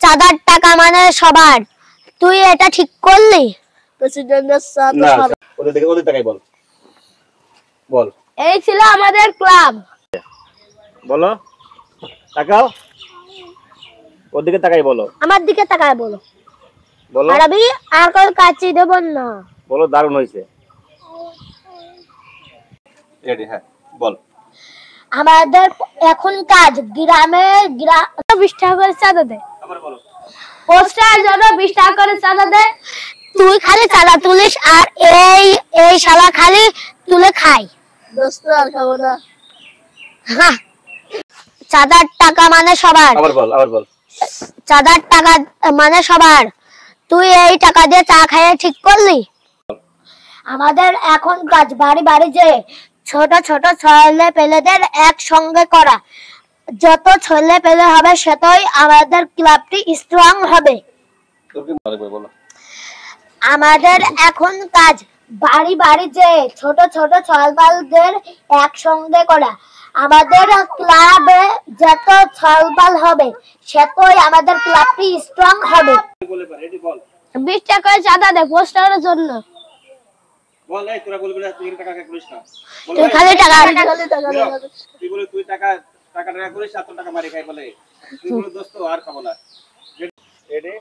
চাঁদার টাকা মানে সবার, তুই এটা ঠিক করলি? প্রেসিডেন্টের সাথে না ওদের টাকাই বল বল। এই ছিল আমাদের ক্লাব। বলো, তাকাও, ওদিকে তাকাই বলো। আমার দিকে তাকায় বলো। বলো আরবি আর কোন কাচি দেব না। বলো, দারুণ হয়েছে। রেডি? হ্যাঁ বল। আমাদের এখন কাজ গ্রামে 20 টাকা করে চাঁদা দে। আবার বলো। পোস্টার জন্য 20 টাকা করে চাঁদা দে। তুই খালি চাঁদা তুলিস আর এই শালা খালি তুলে খাই। দোস্ত আর খাবো না। হ্যাঁ, চাঁদার টাকা মানে সবার। আবার বল। চাঁদার টাকা মানে সবার, তুই এই টাকা দিয়ে চা খাইয়ে ঠিক করলি? আমাদের এখন কাজ বাড়ি বাড়ি যে ছোট ছোট ছেলে পেলেদের একসঙ্গে করা। যত ছেলে পেলে হবে সেতই আমাদের ক্লাবটি স্ট্রং হবে। আমাদের এখন কাজ বাড়ি বাড়ি যে ছোট ছোট ছেলেদের একসঙ্গে করা। আমাদের ক্লাবে যত ছেলেপাল হবে সেতই আমাদের ক্লাবটি স্ট্রং হবে। 20 টাকা করে চাঁদা দে পোস্টারের জন্য। বল, এই তোরা বলবি না, তুই টাকা করিস না। তুই খালি টাকা তুই বলে তুই টাকা করিস, আর তোর টাকা মারি খাই বলে। তুই বলে দোস্ত আর খাবো না। রেডি?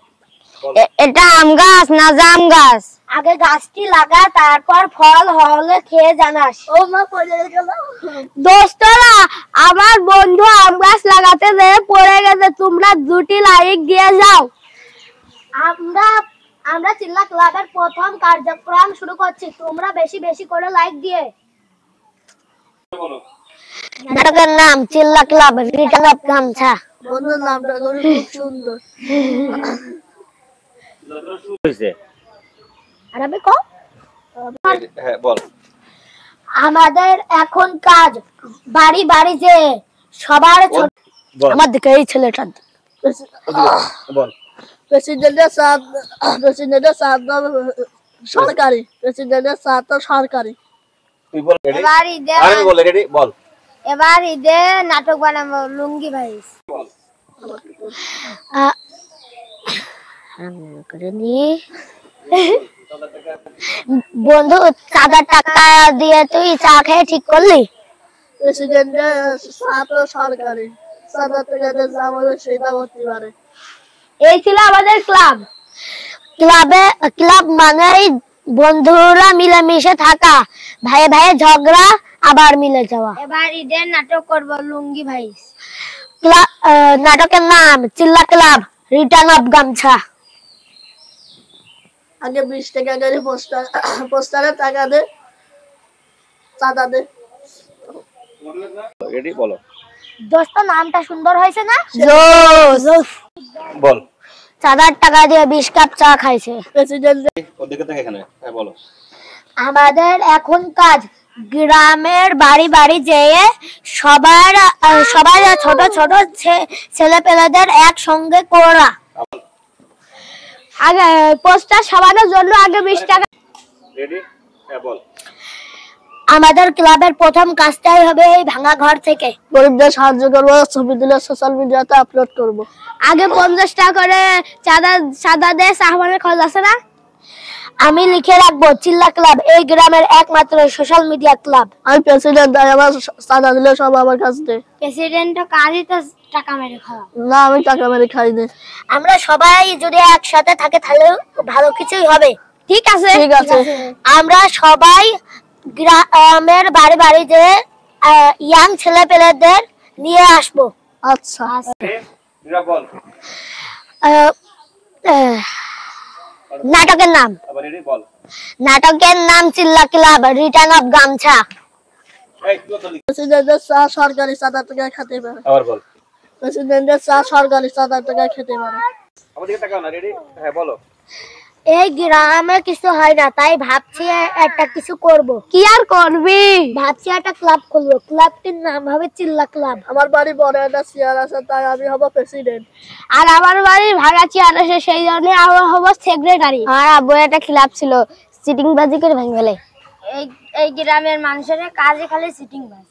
এটা আম গাছ না জাম গাছ? আগে গাছটি লাগা, তারপর ফল হলে খেয়ে জানাস। ও মা পড়ে গেল। দোস্তরা, আমার বন্ধু আম গাছ লাগাতে যে পড়ে গেছে, তোমরা 2টি লাইক দিয়ে যাও। আমরা চিল্লা ক্লাবের প্রথম কার্যক্রম শুরু করছি, তোমরা বেশি বেশি করে লাইক দিয়ে। নাটকের নাম চিল্লা ক্লাব, রিটার্ন অফ গামছা। বন্ধুর নামটা খুব সুন্দর। হইছে। আরবি কও। হ্যাঁ বল। আমাদের এখন কাজ বাড়ি বাড়ি যে সবার আমার দিকে এই ছেলেটা বল। প্রেসিডেন্টের সরকারি, প্রেসিডেন্টের সাথে সরকারি। তুই বল। রেডি? এবার ঈদে আরে বল। রেডি? বল। এবার ঈদে নাটক বানাবো লুঙ্গি ভাই। বল। বন্ধু, চাঁদার টাকা দিয়ে তুই চা খেয়ে ঠিক করলি? প্রেসিডেন্টের সাথে সরকারি, চাঁদা থেকে আমাদের সেটা করতে পারে। এই ছিল আমাদের ক্লাব। ক্লাব মানেই বন্ধুরা মিলেমিশে থাকা, ভাই ভাই ঝগড়া আবার মিলে যাওয়া। এবার ঈদের নাটক করব লুঙ্গি ভাই। নাটকের নাম চিল্লা ক্লাব, রিটার্ন অফ গামছা। আগে 20 টাকা করে পোস্টারে টাকা দে, চাঁদা দে। রেডি? বলো। দোস্ত, নামটা সুন্দর হয়েছে না? বল। চাঁদার টাকা দিয়ে 20 কাপ চা খাইছে। প্রেসিডেন্ট ওদিকে তাকাই এখানে। হ্যাঁ বলো। আমাদের এখন কাজ গ্রামের বাড়ি বাড়ি যেয়ে সবার ছোট ছোট ছেলে পেলেদের একসঙ্গে করা। আগে পোস্টার সাবানোর জন্য আগে 20 টাকা। রেডি? হ্যাঁ বল। আমাদের ক্লাবের প্রথম কাজটাই হবে এই ভাঙা ঘর থেকে গরিবদের সাহায্য করবো, ছবি তুলে সোশ্যাল মিডিয়াতে আপলোড করব। আগে 50 টাকা করে চাঁদা দিয়ে সাহবানের খরচ আছে না? আমি লিখে রাখবো চিল্লা ক্লাব এই গ্রামের একমাত্র সোশ্যাল মিডিয়া ক্লাব। আমি প্রেসিডেন্ট, তাই আমার চাঁদা দিলে সব আমার কাছে দে। প্রেসিডেন্ট তো কাজই তো টাকা মেরে খাওয়া। না, আমি টাকা মেরে খাই না। আমরা সবাই যদি একসাথে থাকে তাহলে ভালো কিছুই হবে। ঠিক আছে? ঠিক আছে। আমরা সবাই গ্রামের বাড়ি বাড়ি যে ইয়াং ছেলে পেলেদের নিয়ে আসবো। আচ্ছা। বল। নাটকের নাম? আবার রেডি? বল। নাটকের নাম চিল্লা ক্লাব, রিটার্ন অফ গামছা। প্রেসিডেন্টের চা সরকারি, চাঁদা টাকা খেতে পারে। আবার বল। প্রেসিডেন্টের চা সরকারি, চাঁদা টাকা খেতে পারে। আমার দিকে তাকাও না। রেডি? হ্যাঁ বলো। এই গ্রামে কিছু হয় না, তাই ভাবছি একটা কিছু করব। কি আর করবি? ভাবছি একটা ক্লাব খুলবো। ক্লাবটির নাম হবে চিল্লা ক্লাব। আমার বাড়ি বড় একটা চেয়ার আছে, তাই আমি হব প্রেসিডেন্ট। আর আমার বাড়ি ভাড়া চেয়ার আছে, সেই জন্য আমি হব সেক্রেটারি। আর আব্বু একটা ক্লাব ছিল, সিটিং বাজি করে ভেঙে ফেলে। এই গ্রামের মানুষের কাজে খালি সিটিং বাজ।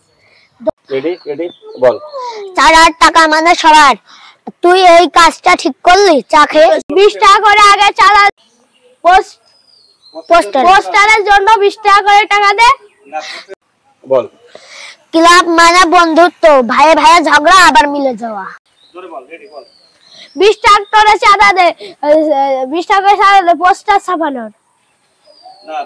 রেডি? রেডি? বল। চাঁদার টাকা মানে সবার, তুই এই কাজটা ঠিক করলি চা খেয়ে? 20 টাকা করে আগে চালা পোস্টারের জন্য 20 টাকা করে টাকা দে। বল। ক্লাব মানে বন্ধুত্ব, ভাইয়ে ভাইয়ে ঝগড়া আবার মিলে যাওয়া। জোরে বল, রেডি বল। 20 টাকা করে চাঁদা দে, 20 টাকা করে চাঁদা দে পোস্টার ছাপানোর। না